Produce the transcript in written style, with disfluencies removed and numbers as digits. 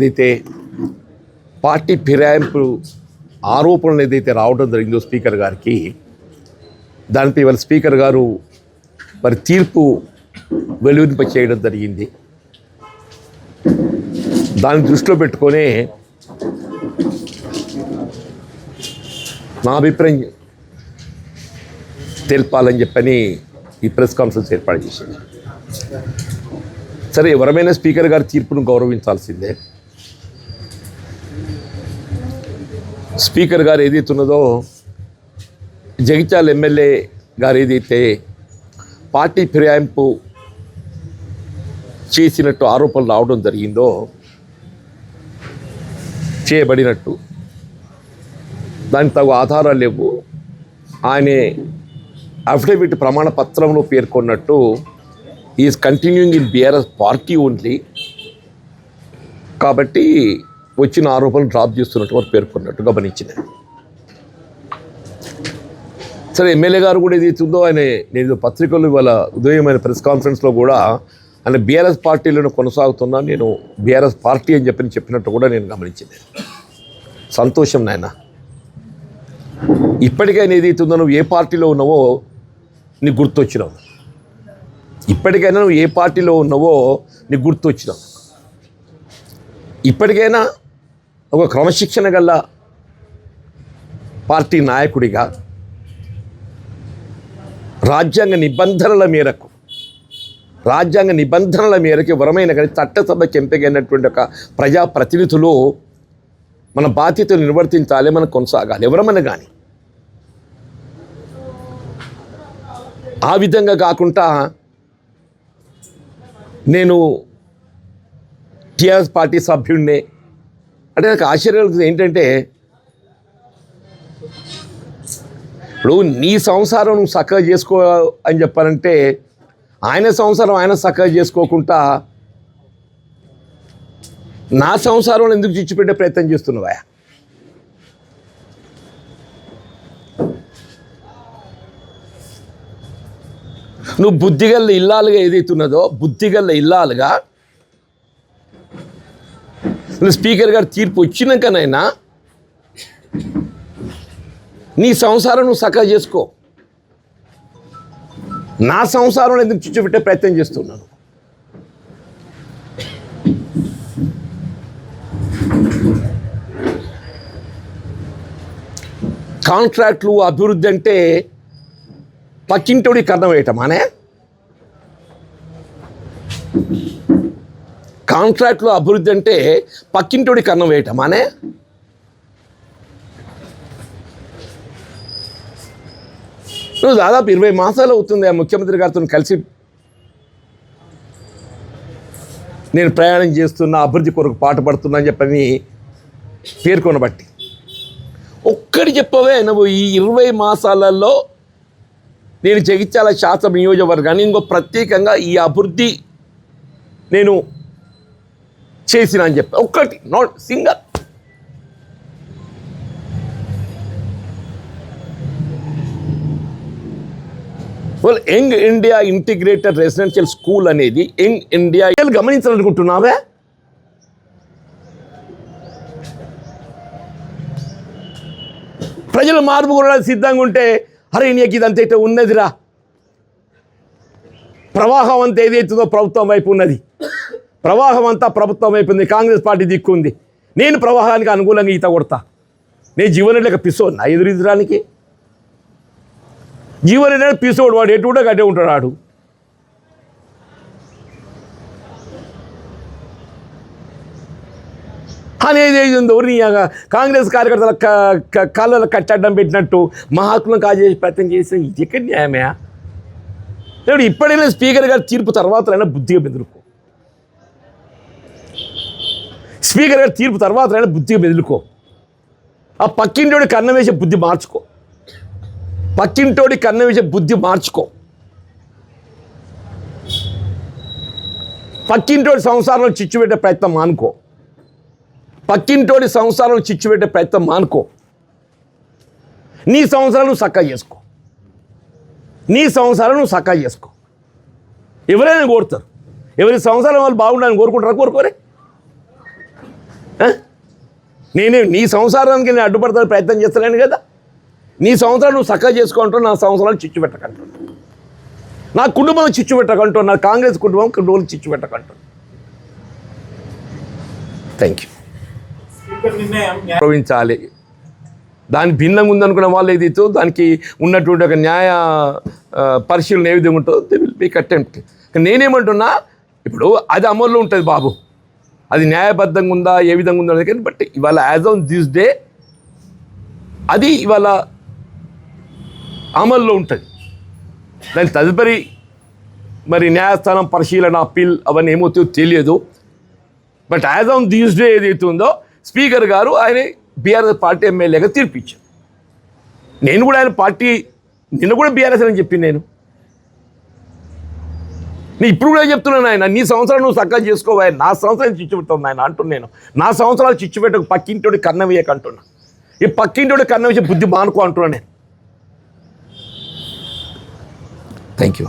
ఏదైతే పార్టీ ఫిరాయింపు ఆరోపణలు ఏదైతే రావడం జరిగిందో స్పీకర్ గారికి, దానిపై ఇవాళ స్పీకర్ గారు మరి తీర్పు వెలువరింప చేయడం జరిగింది. దాన్ని దృష్టిలో పెట్టుకొని నా అభిప్రాయం తెలపాలని చెప్పని ఈ ప్రెస్ కాన్ఫరెన్స్ ఏర్పాటు చేసింది. సరే, ఎవరమైనా స్పీకర్ గారి తీర్పును గౌరవించాల్సిందే. స్పీకర్ గారు ఏదైతే ఉన్నదో, జగిత్యాల ఎమ్మెల్యే గారు ఏదైతే పార్టీ ఫిరాయింపు చేసినట్టు ఆరోపణలు రావడం జరిగిందో, చేయబడినట్టు దానికి తగు ఆధారాలు లేవు. ఆయన అఫిడవిట్ ప్రమాణ పత్రంలో పేర్కొన్నట్టు is continuing in BRS party only, కాబట్టి వచ్చిన ఆరోపణలు డ్రాప్ చేస్తున్నట్టు వారు పేర్కొన్నట్టు గమనించిన. సరే, ఎమ్మెల్యే గారు కూడా ఏదైతే ఉందో, నేను పత్రికలు ఇవాళ ఉదయం ఆయన ప్రెస్ కాన్ఫరెన్స్లో కూడా ఆయన బీఆర్ఎస్ పార్టీలను కొనసాగుతున్నా, నేను బీఆర్ఎస్ పార్టీ అని చెప్పినట్టు కూడా నేను గమనించింది. సంతోషం నాయన. ఇప్పటికైనా ఏదైతే ఉందో, నువ్వు ఏ పార్టీలో ఉన్నావో నీకు గుర్తొచ్చినావు. ఇప్పటికైనా నువ్వు ఏ పార్టీలో ఉన్నావో నీకు గుర్తొచ్చినావు. ఇప్పటికైనా ఒక క్రమశిక్షణ గల పార్టీ నాయకుడిగా రాజ్యాంగ నిబంధనల మేరకు ఎవరమైనా కానీ చట్టసభకి ఎంపికైనటువంటి ఒక ప్రజాప్రతినిధులు మన బాధ్యతలు నిర్వర్తించాలి, మనం కొనసాగాలి. ఎవరమైనా కానీ ఆ విధంగా కాకుండా నేను టీఆర్ఎస్ పార్టీ సభ్యుడినే అంటే నాకు ఆశ్చర్యం ఏంటంటే, ఇప్పుడు నీ సంసారం నువ్వు చక్కగా చేసుకో అని చెప్పాలంటే, ఆయన సంసారం ఆయన చక్కగా చేసుకోకుండా నా సంసారంలో ఎందుకు చిచ్చుపెట్టే ప్రయత్నం చేస్తున్నావా? నువ్వు బుద్ధిగల్ల ఇల్లాలుగా ఏదైతే ఉన్నదో, బుద్ధిగల్ల ఇల్లాలుగా స్పీకర్ గారు తీర్పు వచ్చినాకనైనా నీ సంసారం నువ్వు చక్కగా చేసుకో. నా సంసారంలో ఎందుకు చిచ్చు పెట్టే ప్రయత్నం చేస్తున్నాను? కాంట్రాక్ట్లు అభివృద్ధి అంటే పక్కింటోడి కన్నం వేయటమానే? కాంట్రాక్ట్లో అభివృద్ధి అంటే పక్కింటోడి కన్నం వేయటమానే? నువ్వు దాదాపు 20 మాసాలు అవుతుంది ఆ ముఖ్యమంత్రి గారితో కలిసి నేను ప్రయాణం చేస్తున్నా, అభివృద్ధి కొరకు పాటుపడుతున్నా అని చెప్పని పేర్కొనబట్టి ఒక్కటి చెప్పవే నువ్వు. ఈ 20 మాసాలలో నేను జగిత్యాల శాసన నియోజకవర్గాన్ని ఇంకో ప్రత్యేకంగా ఈ అభివృద్ధి నేను చేసిన అని చెప్పి ఒక్కటి, not single. Young India integrated residential school అనేది యంగ్ ఇండియా గమనించాలనుకుంటున్నావే? ప్రజలు మార్పు కూడా సిద్ధంగా ఉంటే, అరే నీకు ఇదంతా ఇట్లా ఉన్నదిరా, ప్రవాహం అంతా ఏదైతుందో ప్రభుత్వం వైపు ఉన్నది, ప్రవాహం అంతా ప్రభుత్వం వైపు ఉంది, కాంగ్రెస్ పార్టీ దిక్కుంది, నేను ప్రవాహానికి అనుకూలంగా ఈత కొడతా. నేను జీవనరెడ్డికి పిసోడు నా ఎదురించడానికి. జీవనరెడ్డి పిసోడు, వాడు ఎటు గడ్డే ఉంటాడు. వాడు అనేది ఉందో కాంగ్రెస్ కార్యకర్తల కాళ్ళలో కట్టడం పెట్టినట్టు మా హక్కులను కాజేసి ప్రయత్నం చేసి ఇది ఎక్కడ న్యాయమయా? లేడు ఇప్పటికైనా స్పీకర్ గారి తీర్పు తర్వాత బుద్ధిగా బెదులుకో. స్పీకర్ గారి తీర్పు తర్వాత బుద్ధిగా బెదులుకో. ఆ పక్కింటోడి కన్నం వేసే బుద్ధి మార్చుకో. పక్కింటోడి కన్నం వేసే బుద్ధి మార్చుకో. పక్కింటోడి సంసారంలో చిచ్చు పెట్టే ప్రయత్నం మానుకో. పక్కింటోడి సంసారం చిచ్చు పెట్టే ప్రయత్నం మానుకో. నీ సంసారం నువ్వు చక్కగా చేసుకో. నీ సంసారం నువ్వు చక్కగా చేసుకో. ఎవరైనా కోరుతారు, ఎవరి సంసారం వాళ్ళు బాగుండాలని కోరుకుంటారా? కోరుకోరే. నేనే నీ సంసారానికి నేను అడ్డుపడతాను ప్రయత్నం చేస్తలేను కదా. నీ సంవత్సరాలు నువ్వు చక్కగా చేసుకుంటూ నా సంవత్సరాలు చిచ్చు పెట్టకంటు, నా కుటుంబం చిచ్చు పెట్టకంటూ, నా కాంగ్రెస్ కుటుంబం చిచ్చు పెట్టకంటు. Thank you. గౌరవించాలి. దాని భిన్నంగా ఉందనుకున్న వాళ్ళు ఏదైతే దానికి ఉన్నటువంటి ఒక న్యాయ పరిశీలన ఏ విధంగా ఉంటుందో దే విల్ బీ అటెంప్ట్. నేనేమంటున్నా, ఇప్పుడు అది అమల్లో ఉంటుంది బాబు, అది న్యాయబద్ధంగా ఉందా ఏ విధంగా ఉందో కానీ, బట్ ఇవాళ యాజ్ ఆన్ దిస్ డే అది ఇవాళ అమల్లో ఉంటుంది. దాని తదుపరి మరి న్యాయస్థానం పరిశీలన అప్పీల్ అవన్నీ ఏమవుతాయో తెలియదు. But as on this day ఏదైతే ఉందో స్పీకర్ గారు ఆయన బీఆర్ఎస్ పార్టీ ఎమ్మెల్యేగా తీర్పిచ్చారు. నేను కూడా ఆయన పార్టీ నిన్న కూడా బీఆర్ఎస్ అని చెప్పింది. నేను ఇప్పుడు కూడా చెప్తున్నాను, ఆయన నీ సంవత్సరాలు నువ్వు చక్కగా చేసుకోవాలి, నా సంవత్సరాలు చిచ్చు పెడుతుంది ఆయన అంటున్నాను. నా సంవత్సరాలు చిచ్చు పెట్టకు, పక్కింటోడి కన్నం వేయక అంటున్నా. ఈ పక్కింటోడి కన్నం వేసే బుద్ధి మానుకో అంటున్నా నేను. Thank you.